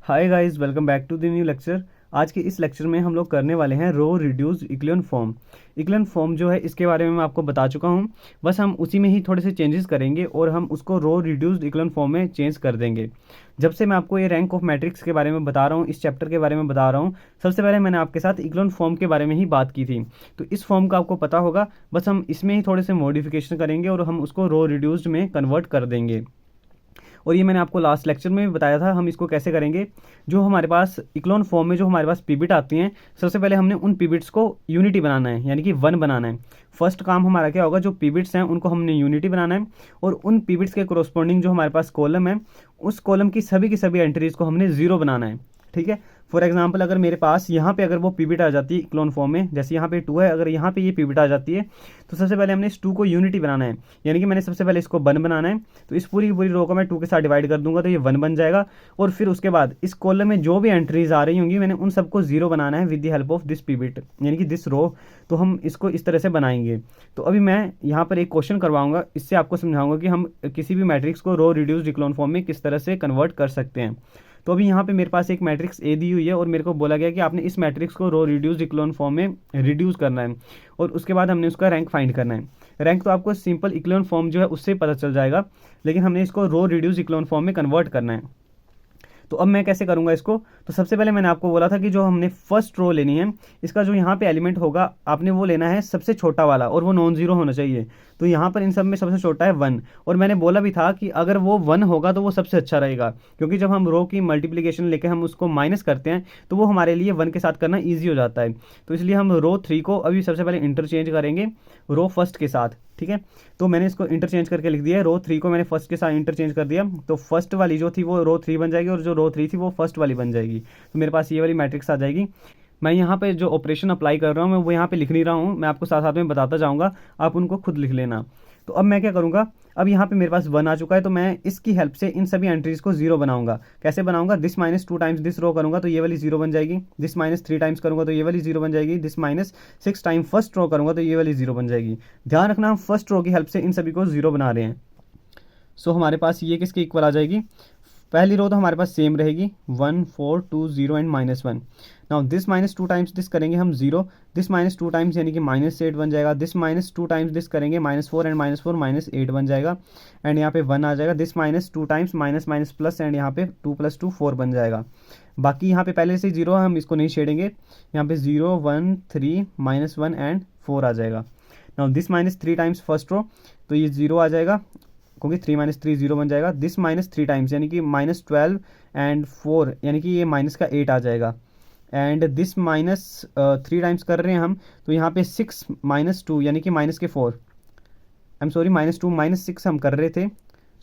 Hi guys, welcome back to the new lecture. आज के इस लेक्चर में हम लोग करने वाले हैं रो रिड्यूस इक्लियन फॉर्म। इक्लियन फॉर्म जो है इसके बारे में मैं आपको बता चुका हूँ, बस हम उसी में ही थोड़े से चेंजेस करेंगे और हम उसको रो रिड्यूस्ड इक्लियन फॉर्म में चेंज कर देंगे। जब से मैं आपको ये रैंक ऑफ मैट्रिक्स के बारे में बता रहा हूँ, इस चैप्टर के बारे में बता रहा हूँ, सबसे पहले मैंने आपके साथ इक्लियन फॉर्म के बारे में ही बात की थी। तो इस फॉर्म का आपको पता होगा, बस हम इसमें ही थोड़े से मॉडिफिकेशन करेंगे और हम उसको रो रिड्यूस्ड में कन्वर्ट कर देंगे। और ये मैंने आपको लास्ट लेक्चर में भी बताया था हम इसको कैसे करेंगे। जो हमारे पास इक्लोन फॉर्म में जो हमारे पास पीबिट आती हैं, सबसे पहले हमने उन पीबिट्स को यूनिटी बनाना है, यानी कि वन बनाना है। फर्स्ट काम हमारा क्या होगा, जो पीबिट्स हैं उनको हमने यूनिटी बनाना है और उन पीबिट्स के कोरोस्पोंडिंग जो हमारे पास कॉलम है, उस कॉलम की सभी एंट्रीज को हमने जीरो बनाना है। ठीक है। फॉर एग्जाम्पल, अगर मेरे पास यहाँ पे अगर वो पीबिट आ जाती है इक्लोन फॉर्म में, जैसे यहाँ पे 2 है, अगर यहाँ पे ये पीबिट आ जाती है तो सबसे पहले हमने इस 2 को यूनिटी बनाना है, यानी कि मैंने सबसे पहले इसको 1 बनाना है। तो इस पूरी की पूरी रो को मैं 2 के साथ डिवाइड कर दूंगा तो ये 1 बन जाएगा। और फिर उसके बाद इस कॉलम में जो भी एंट्रीज आ रही होंगी मैंने उन सबको जीरो बनाना है with the help of this pivot, यानी कि दिस रो। तो हम इसको इस तरह से बनाएंगे। तो अभी मैं यहाँ पर एक क्वेश्चन करवाऊंगा, इससे आपको समझाऊंगा कि हम किसी भी मैट्रिक्स को रो रिड्यूस्ड इक्लोन फॉर्म में किस तरह से कन्वर्ट कर सकते हैं। तो अभी यहाँ पे मेरे पास एक मैट्रिक्स ए दी हुई है और मेरे को बोला गया कि आपने इस मैट्रिक्स को रो रिड्यूस्ड इक्लोन फॉर्म में रिड्यूस करना है और उसके बाद हमने उसका रैंक फाइंड करना है। रैंक तो आपको सिंपल इक्लोन फॉर्म जो है उससे पता चल जाएगा, लेकिन हमने इसको रो रिड्यूस इक्लोन फॉर्म में कन्वर्ट करना है। तो अब मैं कैसे करूंगा इसको। तो सबसे पहले मैंने आपको बोला था कि जो हमने फर्स्ट रो लेनी है, इसका जो यहाँ पे एलिमेंट होगा आपने वो लेना है सबसे छोटा वाला और वो नॉन जीरो होना चाहिए। तो यहाँ पर इन सब में सबसे छोटा है 1। और मैंने बोला भी था कि अगर वो 1 होगा तो वो सबसे अच्छा रहेगा, क्योंकि जब हम रो की मल्टीप्लीकेशन लेके हम उसको माइनस करते हैं तो वो हमारे लिए 1 के साथ करना ईजी हो जाता है। तो इसलिए हम रो 3 को अभी सबसे पहले इंटरचेंज करेंगे रो फर्स्ट के साथ। ठीक है। तो मैंने इसको इंटरचेंज करके लिख दिया है, रो 3 को मैंने फर्स्ट के साथ इंटरचेंज कर दिया। तो फर्स्ट वाली जो थी वो रो 3 बन जाएगी और जो रो 3 थी वो फर्स्ट वाली बन जाएगी। तो मेरे पास ये वाली मैट्रिक्स आ जाएगी। मैं यहाँ पे जो ऑपरेशन अप्लाई कर रहा हूँ मैं वो यहाँ पे लिख नहीं रहा हूँ, मैं आपको साथ साथ में बताता जाऊँगा, आप उनको खुद लिख लेना। तो अब मैं क्या करूँगा, अब यहाँ पे मेरे पास 1 आ चुका है तो मैं इसकी हेल्प से इन सभी एंट्रीज को जीरो बनाऊंगा। कैसे बनाऊंगा, दिस माइनस 2 टाइम्स दिस रो करूंगा तो ये वाली जीरो बन जाएगी, दिस माइनस 3 टाइम्स करूंगा तो ये वाली जीरो बन जाएगी, this minus 6 time first row करूंगा तो ये वाली जीरो बन जाएगी। ध्यान रखना हम फर्स्ट रो की हेल्प से इन सभी को जीरो बना रहे हैं। सो हमारे पास ये किसके इक्वल आ जाएगी, पहली रो तो हमारे पास सेम रहेगी 1 4 2 0 and -1। Now this minus 2 times this करेंगे हम जीरो, दिस माइनस 2 टाइम्स यानी कि -8 बन जाएगा, दिस माइनस 2 टाइम्स दिस करेंगे -4 एंड -4 -8 बन जाएगा। एंड यहाँ पे 1 आ जाएगा, this minus 2 times minus minus plus and यहाँ पे 2 + 2 4 बन जाएगा। बाकी यहाँ पे पहले से जीरो है, हम इसको नहीं छेड़ेंगे। यहाँ पे 0 1 3 -1 एंड 4 आ जाएगा। Now this minus 3 times first row तो ये जीरो आ जाएगा, क्योंकि 3 - 3 0 बन जाएगा। दिस -3 टाइम्स यानी कि -12 एंड 4 यानी कि ये माइनस का 8 आ जाएगा। एंड दिस -3 टाइम्स कर रहे हैं हम तो यहाँ पे 6 - 2 यानी कि माइनस के 4, आई एम सॉरी -2 -6 हम कर रहे थे,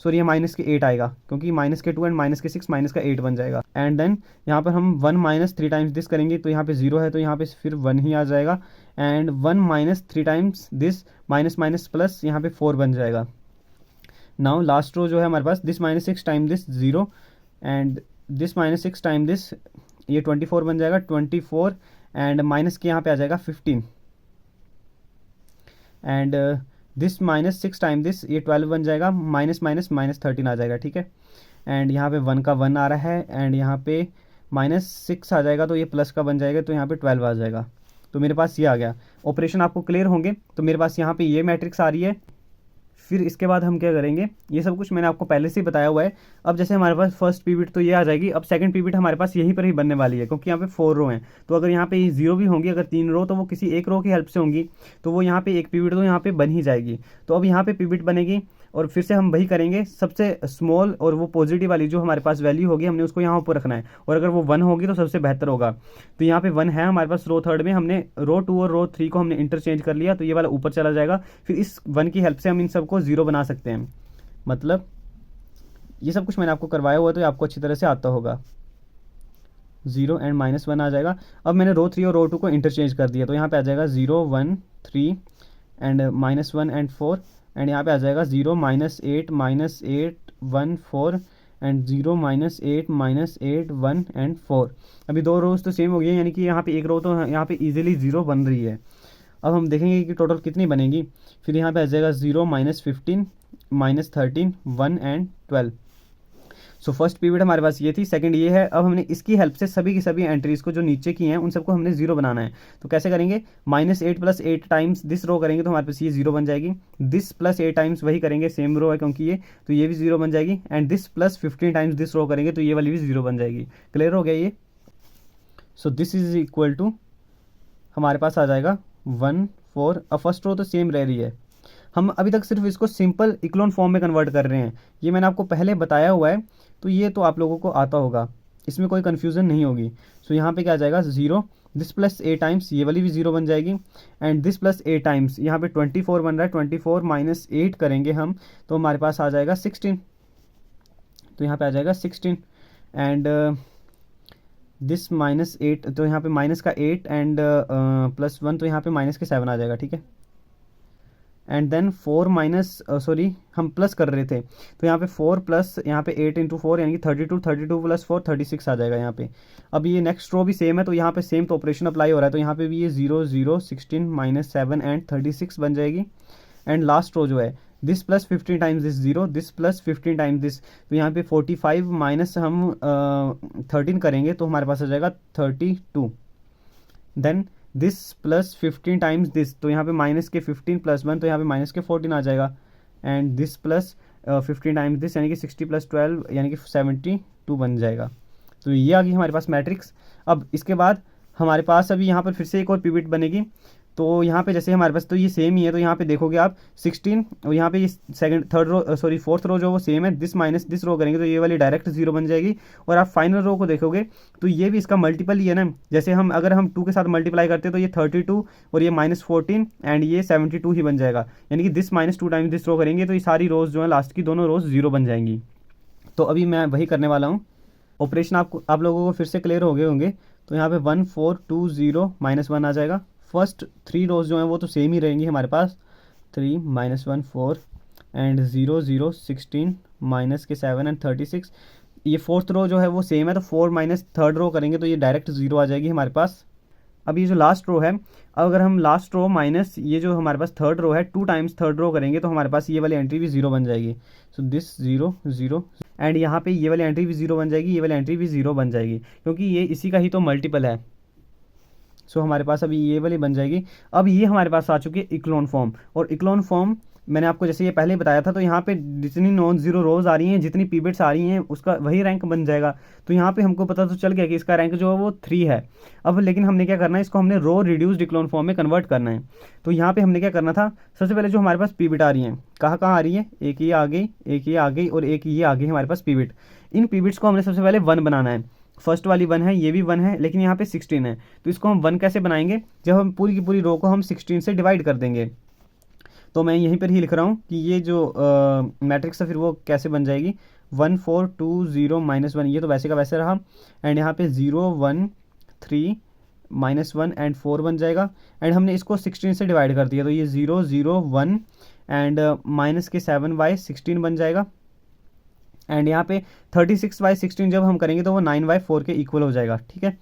सॉरी ये माइनस के 8 आएगा, क्योंकि माइनस के 2 एंड माइनस के 6 माइनस का 8 बन जाएगा। एंड देन यहाँ पर हम 1 - 3 टाइम्स दिस करेंगे तो यहाँ पे 0 है तो यहाँ पे फिर 1 ही आ जाएगा। And 1 - 3 times this minus minus plus यहाँ पे 4 बन जाएगा। नाउ लास्ट रो जो है हमारे पास, this -6 time this 0 and this -6 time this, ये 24 बन जाएगा, 24 एंड माइनस के यहाँ पे आ जाएगा 15 एंड दिस -6 टाइम दिस, ये 12 बन जाएगा, माइनस माइनस -13 आ जाएगा। ठीक है। एंड यहाँ पे 1 का 1 आ रहा है एंड यहाँ पे -6 आ जाएगा तो ये प्लस का बन जाएगा तो यहाँ पे 12 आ जाएगा। तो मेरे पास ये आ गया। ऑपरेशन आपको क्लियर होंगे। तो मेरे पास यहाँ पे ये मैट्रिक्स आ रही है। फिर इसके बाद हम क्या करेंगे, ये सब कुछ मैंने आपको पहले से ही बताया हुआ है। अब जैसे हमारे पास फर्स्ट पीबिट तो ये आ जाएगी, अब सेकंड पीबिट हमारे पास यहीं पर ही बनने वाली है, क्योंकि यहाँ पे 4 रो हैं। तो अगर यहाँ पे जीरो भी होंगी, अगर 3 रो तो वो किसी एक रो की हेल्प से होंगी, तो वो यहाँ पे एक पीबिट तो यहाँ पे बन ही जाएगी। तो अब यहाँ पे पीबिट बनेगी और फिर से हम वही करेंगे, सबसे स्मॉल और वो पॉजिटिव वाली जो हमारे पास वैल्यू होगी हमने उसको यहाँ ऊपर रखना है, और अगर वो 1 होगी तो सबसे बेहतर होगा। तो यहाँ पे 1 है हमारे पास रो थर्ड में, हमने रो 2 और रो 3 को हमने इंटरचेंज कर लिया तो ये वाला ऊपर चला जाएगा। फिर इस 1 की हेल्प से हम इन सबको जीरो बना सकते हैं। मतलब ये सब कुछ मैंने आपको करवाया हुआ है तो ये आपको अच्छी तरह से आता होगा। 0 एंड -1 आ जाएगा। अब मैंने रो 3 और रो 2 को इंटरचेंज कर दिया तो यहाँ पे आ जाएगा 0 1 3 एंड -1 एंड 4 एंड यहाँ पे आ जाएगा 0 -8 -8 1 4 एंड 0 -8 -8 1 एंड 4। अभी दो रोज तो सेम हो गई है, यानी कि यहाँ पे एक रो तो यहाँ पे इजीली 0 बन रही है। अब हम देखेंगे कि टोटल कितनी बनेगी। फिर यहाँ पे आ जाएगा 0 -15 -13 1 एंड 12। सो फर्स्ट पिवट हमारे पास ये थी, सेकंड ये है। अब हमने इसकी हेल्प से सभी की सभी एंट्रीज को जो नीचे की हैं उन सबको हमने जीरो बनाना है। तो कैसे करेंगे, -8 + 8 टाइम्स दिस रो करेंगे तो हमारे पास ये जीरो बन जाएगी। दिस प्लस 8 टाइम्स वही करेंगे, सेम रो है क्योंकि ये, तो ये भी जीरो बन जाएगी। And this plus 15 times this row करेंगे तो ये वाली भी जीरो बन जाएगी। क्लियर हो गया ये। So this is equal to हमारे पास आ जाएगा 1 4। अब फर्स्ट रो तो सेम रह रही है, हम अभी तक सिर्फ इसको सिंपल इक्लोन फॉर्म में कन्वर्ट कर रहे हैं। ये मैंने आपको पहले बताया हुआ है, तो ये तो आप लोगों को आता होगा, इसमें कोई कन्फ्यूज़न नहीं होगी। सो यहाँ पे क्या आ जाएगा, 0। दिस प्लस 8 टाइम्स, ये वाली भी जीरो बन जाएगी। एंड दिस प्लस 8 टाइम्स, यहाँ पे 24 बन रहा है, 24 - 8 करेंगे हम तो हमारे पास आ जाएगा 16। तो यहाँ पे आ जाएगा 16। एंड दिस -8, तो यहाँ पे माइनस का 8 एंड +1, तो यहाँ पे माइनस के 7 आ जाएगा, ठीक है। एंड देन 4 माइनस, सॉरी हम प्लस कर रहे थे, तो यहाँ पे 4 प्लस यहाँ पे 8 × 4 यानी कि 32, 32 + 4 36 आ जाएगा यहाँ पे। अब ये नेक्स्ट रो भी सेम है, तो यहाँ पे सेम तो ऑपरेशन अप्लाई हो रहा है, तो यहाँ पे भी ये 0 0 16 - 7 एंड 36 बन जाएगी। एंड लास्ट रो जो है, this plus 15 times this 0, this plus 15 times this, तो यहाँ पे 45 माइनस हम 13 करेंगे तो हमारे पास आ जाएगा 32। Then this plus 15 times this, तो यहाँ पे माइनस के 15 + 1, तो यहाँ पे माइनस के 14 आ जाएगा। And this plus 15 times this यानी कि 60 + 12 यानी कि 72 बन जाएगा। तो ये आ गई हमारे पास मैट्रिक्स। अब इसके बाद हमारे पास अभी यहाँ पर फिर से एक और पिवट बनेगी। तो यहाँ पे जैसे हमारे पास तो ये सेम ही है, तो यहाँ पे देखोगे आप 16, और यहाँ पे ये फोर्थ रो जो वो सेम है, दिस माइनस दिस रो करेंगे तो ये वाली डायरेक्ट जीरो बन जाएगी। और आप फाइनल रो को देखोगे तो ये भी इसका मल्टीपल ही है ना, जैसे हम अगर हम 2 के साथ मल्टीप्लाई करते हैं तो ये 32 और ये -14 एंड ये 72 ही बन जाएगा। यानी कि दिस -2 टाइम्स दिस रो करेंगे तो ये सारी रोज जो है लास्ट की दोनों रोज जीरो बन जाएंगी। तो अभी मैं वही करने वाला हूँ। ऑपरेशन आप लोगों को फिर से क्लियर हो गए होंगे। तो यहाँ पे 1 4 2 0 -1 आ जाएगा। फर्स्ट 3 रोज जो हैं वो तो सेम ही रहेंगी हमारे पास, 3 -1 4 एंड 0 0 16 माइनस के 7 एंड 36। ये फोर्थ रो जो है वो सेम है, तो 4 माइनस थर्ड रो करेंगे तो ये डायरेक्ट जीरो आ जाएगी हमारे पास। अब ये जो लास्ट रो है, अगर हम लास्ट रो माइनस ये जो हमारे पास थर्ड रो है 2 टाइम्स थर्ड रो करेंगे तो हमारे पास ये वाली एंट्री भी जीरो बन जाएगी। सो दिस 0 0 एंड यहाँ पे ये वाली एंट्री भी जीरो बन जाएगी, ये वाली एंट्री भी जीरो बन जाएगी क्योंकि ये इसी का ही तो मल्टीपल है। सो हमारे पास अभी ये वाली बन जाएगी। अब ये हमारे पास आ चुकी है इक्लोन फॉर्म, और इक्लोन फॉर्म मैंने आपको जैसे ये पहले बताया था, तो यहाँ पे जितनी नॉन जीरो रोज आ रही हैं, जितनी पिवट्स आ रही हैं, उसका वही रैंक बन जाएगा। तो यहाँ पे हमको पता तो चल गया कि इसका रैंक जो है वो 3 है। अब लेकिन हमने क्या करना है, इसको हमने रो रिड्यूस्ड इक्लोन फॉर्म में कन्वर्ट करना है। तो यहाँ पे हमने क्या करना था, सबसे पहले जो हमारे पास पिवट आ रही हैं, कहाँ कहाँ आ रही है, एक ये आ गई, एक ये आ गई और एक ये आ गई हमारे पास पिवट। इन पिवट्स को हमने सबसे पहले 1 बनाना है। फर्स्ट वाली 1 है, ये भी 1 है, लेकिन यहाँ पे 16 है। तो इसको हम 1 कैसे बनाएंगे, जब हम पूरी की पूरी रो को हम 16 से डिवाइड कर देंगे। तो मैं यहीं पर ही लिख रहा हूँ कि ये जो मैट्रिक्स है फिर वो कैसे बन जाएगी, 1 4 2 0 -1, ये तो वैसे का वैसे रहा। एंड यहाँ पे 0 1 3 -1 एंड 4 बन जाएगा। एंड हमने इसको 16 से डिवाइड कर दिया, तो ये 0 0 1 एंड माइनस के 7/16 बन जाएगा। एंड यहाँ पे 36/16 जब हम करेंगे तो वो 9/4 के इक्वल हो जाएगा, ठीक है।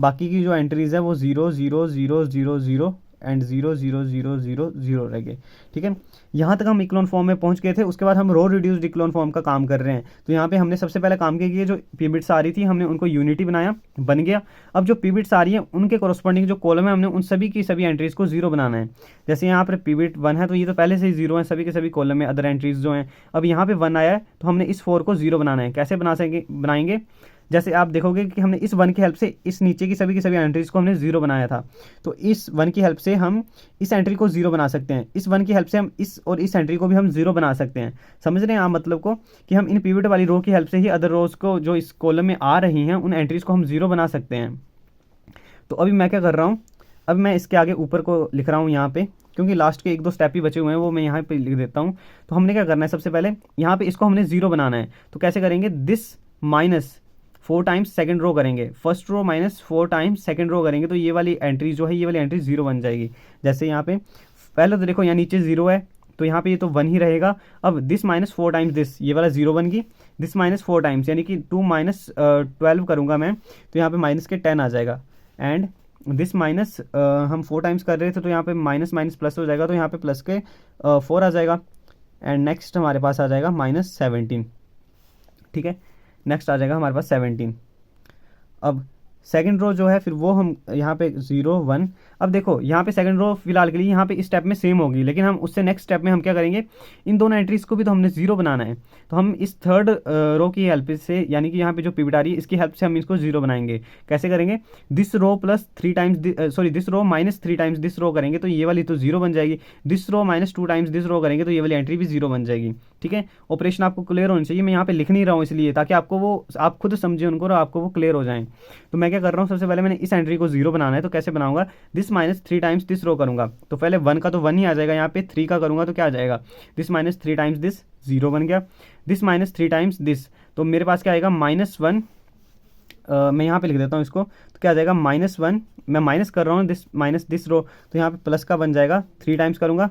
बाकी की जो एंट्रीज है वो 0 0 0 0 0 एंड 0 0 0 0 0 रह गए, ठीक है। यहाँ तक हम इक्लोन फॉर्म में पहुँच गए थे। उसके बाद हम रो रिड्यूस्ड इक्लोन फॉर्म का काम कर रहे हैं। तो यहाँ पे हमने सबसे पहले काम किया कि ये जो पिवट्स आ रही थी हमने उनको यूनिटी बनाया, बन गया। अब जो पिवट्स आ रही है उनके कोरस्पॉन्डिंग जो कॉलम है हमने उन सभी की सभी एंट्रीज को जीरो बनाना है। जैसे यहाँ पर पिवट 1 है तो ये तो पहले से ही जीरो है, सभी के सभी कॉलम में अदर एंट्रीज जो हैं। अब यहाँ पे 1 आया है तो हमने इस 4 को जीरो बनाना है। कैसे बनाएंगे, जैसे आप देखोगे कि हमने इस 1 की हेल्प से इस नीचे की सभी एंट्रीज को हमने जीरो बनाया था, तो इस 1 की हेल्प से हम इस एंट्री को जीरो बना सकते हैं। इस 1 की हेल्प से हम इस और इस एंट्री को भी हम जीरो बना सकते हैं। समझ रहे हैं आप मतलब को, कि हम इन पिवट वाली रो की हेल्प से ही अदर रोज को जो इस कॉलम में आ रही हैं उन एंट्रीज को हम जीरो बना सकते हैं। तो अभी मैं क्या कर रहा हूँ, अब मैं इसके आगे ऊपर को लिख रहा हूँ यहाँ पे, क्योंकि लास्ट के 1-2 स्टेप ही बचे हुए हैं वो मैं यहाँ पे लिख देता हूँ। तो हमने क्या करना है, सबसे पहले यहाँ पे इसको हमने जीरो बनाना है। तो कैसे करेंगे, दिस -4 टाइम्स सेकंड रो करेंगे, first row -4 times second row करेंगे तो ये वाली एंट्री जो है, ये वाली एंट्री जीरो बन जाएगी। जैसे यहाँ पे पहले तो देखो यहाँ नीचे जीरो है तो यहाँ पे ये तो 1 ही रहेगा। अब दिस -4 टाइम्स दिस, ये वाला जीरो बन गई। दिस -4 टाइम्स यानी कि 2 - 12 करूँगा मैं, तो यहाँ पे माइनस के 10 आ जाएगा। एंड दिस माइनस हम 4 टाइम्स कर रहे थे तो यहाँ पे माइनस माइनस प्लस हो जाएगा, तो यहाँ पे प्लस के 4 आ जाएगा। एंड नेक्स्ट हमारे पास आ जाएगा -17, ठीक है। नेक्स्ट आ जाएगा हमारे पास 17। अब सेकंड रो जो है फिर वो हम यहाँ पे 0 1। अब देखो यहाँ पे सेकंड रो फिलहाल के लिए यहाँ पे इस स्टेप में सेम होगी, लेकिन हम उससे नेक्स्ट स्टेप में हम क्या करेंगे, इन दोनों एंट्रीज को भी तो हमने 0 बनाना है। तो हम इस थर्ड रो की हेल्प से, यानी कि यहाँ पे जो पिवट आ रही है इसकी हेल्प से हम इसको 0 बनाएंगे। कैसे करेंगे, this row plus 3 times sorry this row minus 3 times this row करेंगे तो ये वाली तो 0 बन जाएगी। This row minus 2 times this row करेंगे तो ये वाली एंट्री भी 0 बन जाएगी। ठीक है, ऑपरेशन आपको क्लियर होनी चाहिए। मैं यहाँ पे लिख नहीं रहा हूँ इसलिए ताकि आपको वो आप खुद समझे उनको और आपको वो क्लियर हो जाए। तो मैं क्या कर रहा हूँ, सबसे पहले मैंने इस एंट्री को 0 बनाना है, तो कैसे बनाऊंगा, दिस माइनस 3 टाइम्स दिस रो करूंगा तो पहले 1 का तो 1 ही आ जाएगा, यहाँ पे 3 का करूंगा तो क्या आ जाएगा, दिस माइनस 3 टाइम्स दिस 0 बन गया। दिस माइनस 3 टाइम्स दिस, तो मेरे पास क्या आएगा -1। मैं यहाँ पे लिख देता हूँ इसको, तो क्या आ जाएगा -1। मैं माइनस कर रहा हूँ दिस माइनस दिस रो, तो यहाँ पे प्लस का बन जाएगा, 3 टाइम्स करूँगा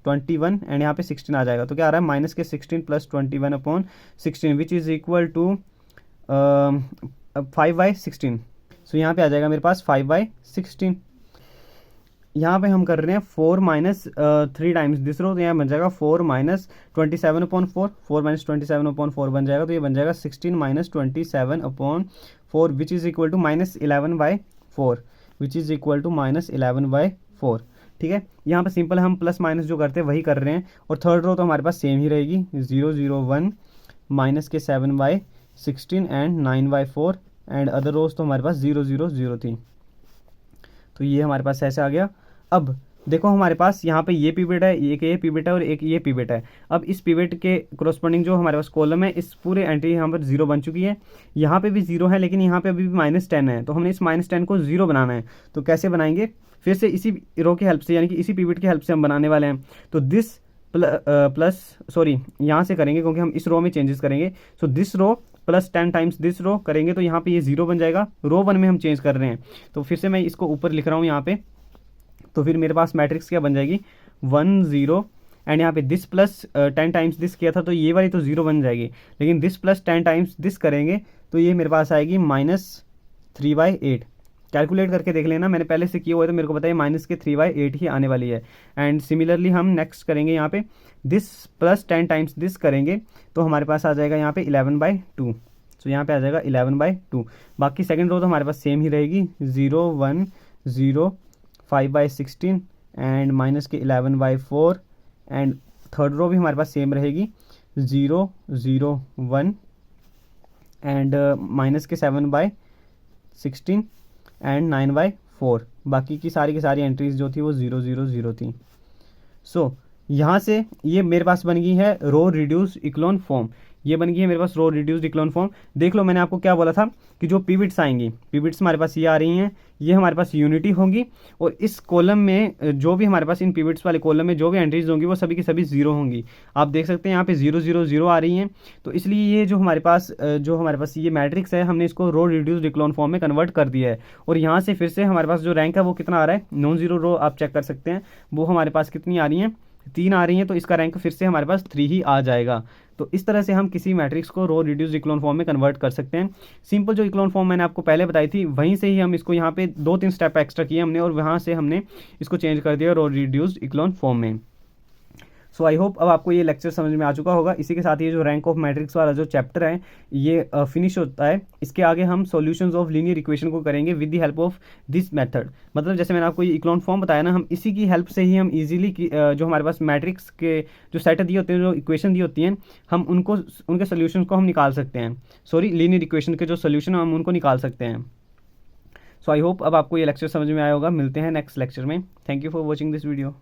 21 एंड यहाँ पे 16 आ जाएगा। तो क्या आ रहा है, माइनस के 16 plus 21/16 which is equal to 5/16। So यहाँ पे आ जाएगा मेरे पास 5/16। यहाँ पे हम कर रहे हैं 4 माइनस 3 टाइम्स दिस रो, तो यहाँ बन जाएगा 4 माइनस 27/4, 4 माइनस 27/4 बन जाएगा, तो ये बन जाएगा 16 minus 27/4 which is equal to -11/4 which is equal to -11/4। ठीक है, यहाँ पे सिंपल हम प्लस माइनस जो करते हैं वही कर रहे हैं। और थर्ड रो तो हमारे पास सेम ही रहेगी, 0 0 1 माइनस के 7/16 एंड 9/4 एंड अदर रोज तो हमारे पास 0 0 0 थी। तो ये हमारे पास ऐसे आ गया। अब देखो हमारे पास यहाँ पे ये पिवट है, एक ये पिवट है और एक ये पिवट है। अब इस पिवट के कोरस्पॉन्डिंग जो हमारे पास कॉलम है, इस पूरे एंट्री यहाँ पर 0 बन चुकी है। यहाँ पे भी 0 है लेकिन यहाँ पे अभी भी -10 है, तो हमने इस -10 को 0 बनाना है। तो कैसे बनाएंगे, फिर से इसी रो की हेल्प से, यानी कि इसी पिवट की हेल्प से हम बनाने वाले हैं। तो दिस प्लस सॉरी यहाँ से करेंगे क्योंकि हम इस रो में चेंजेस करेंगे। So this row plus 10 times this row करेंगे तो यहाँ पे ये 0 बन जाएगा। रो 1 में हम चेंज कर रहे हैं, तो फिर से मैं इसको ऊपर लिख रहा हूँ यहाँ पे। तो फिर मेरे पास मैट्रिक्स क्या बन जाएगी, 1 0 एंड यहाँ पे दिस प्लस 10 टाइम्स दिस किया था तो ये वाली तो 0 बन जाएगी, लेकिन दिस प्लस 10 टाइम्स दिस करेंगे तो ये मेरे पास आएगी -3/8। कैलकुलेट करके देख लेना, मैंने पहले से किया हुआ है तो मेरे को पता है माइनस के 3/8 ही आने वाली है। एंड सिमिलरली हम नेक्स्ट करेंगे यहाँ पे दिस प्लस 10 टाइम्स दिस करेंगे तो हमारे पास आ जाएगा यहाँ पे 11/2। तो यहाँ पे आ जाएगा 11/2। बाकी सेकंड रो तो हमारे पास सेम ही रहेगी, 0 1 0 5/16 एंड माइनस के 11/4 एंड थर्ड रो भी हमारे पास सेम रहेगी, 0 0 1 एंड माइनस के 7/16 एंड 9/4। बाकी की सारी एंट्रीज जो थी वो 0 0 0 थी। सो यहाँ से ये मेरे पास बन गई है रो रिड्यूस इक्लोन फॉर्म। ये बन गई है मेरे पास रो रिड्यूस्ड इक्लोन फॉर्म। देख लो मैंने आपको क्या बोला था कि जो पिवट्स आएंगी, पिवट्स हमारे पास ये आ रही हैं, ये हमारे पास यूनिटी होंगी और इस कॉलम में जो भी हमारे पास इन पिवट्स वाले कॉलम में जो भी एंट्रीज होंगी वो सभी की सभी 0 होंगी। आप देख सकते हैं यहाँ पे 0 0 0 आ रही हैं। तो इसलिए ये जो हमारे पास ये मैट्रिक्स है, हमने इसको रो रिड्यूस्ड इक्लोन फॉर्म में कन्वर्ट कर दिया है। और यहाँ से फिर से हमारे पास जो रैंक है वो कितना आ रहा है, नॉन जीरो रो आप चेक कर सकते हैं, वो हमारे पास कितनी आ रही हैं, 3 आ रही हैं। तो इसका रैंक फिर से हमारे पास 3 ही आ जाएगा। तो इस तरह से हम किसी मैट्रिक्स को रो रिड्यूस्ड इक्लोन फॉर्म में कन्वर्ट कर सकते हैं। सिंपल जो इक्लोन फॉर्म मैंने आपको पहले बताई थी वहीं से ही हम इसको यहाँ पे 2-3 स्टेप एक्स्ट्रा किए हमने और वहाँ से हमने इसको चेंज कर दिया रो रिड्यूस्ड इक्लोन फॉर्म में। सो आई होप अब आपको ये लेक्चर समझ में आ चुका होगा। इसी के साथ ये जो रैंक ऑफ मैट्रिक्स वाला जो चैप्टर है ये फिनिश होता है। इसके आगे हम सॉल्यूशंस ऑफ लीनियर इक्वेशन को करेंगे with the help of this method. मतलब जैसे मैंने आपको ये इक्लोन फॉर्म बताया ना, हम इसी की हेल्प से ही हम इजीली जो हमारे पास मैट्रिक्स के जो सेट दिए होते हैं, जो इक्वेशन दी होती हैं, हम उनके सोल्यूशन को हम निकाल सकते हैं। सॉरी, लीनियर इक्वेशन के जो सोल्यूशन हम उनको निकाल सकते हैं। सो आई होप अब आपको ये लेक्चर समझ में आया होगा। मिलते हैं नेक्स्ट लेक्चर में। Thank you for watching this video.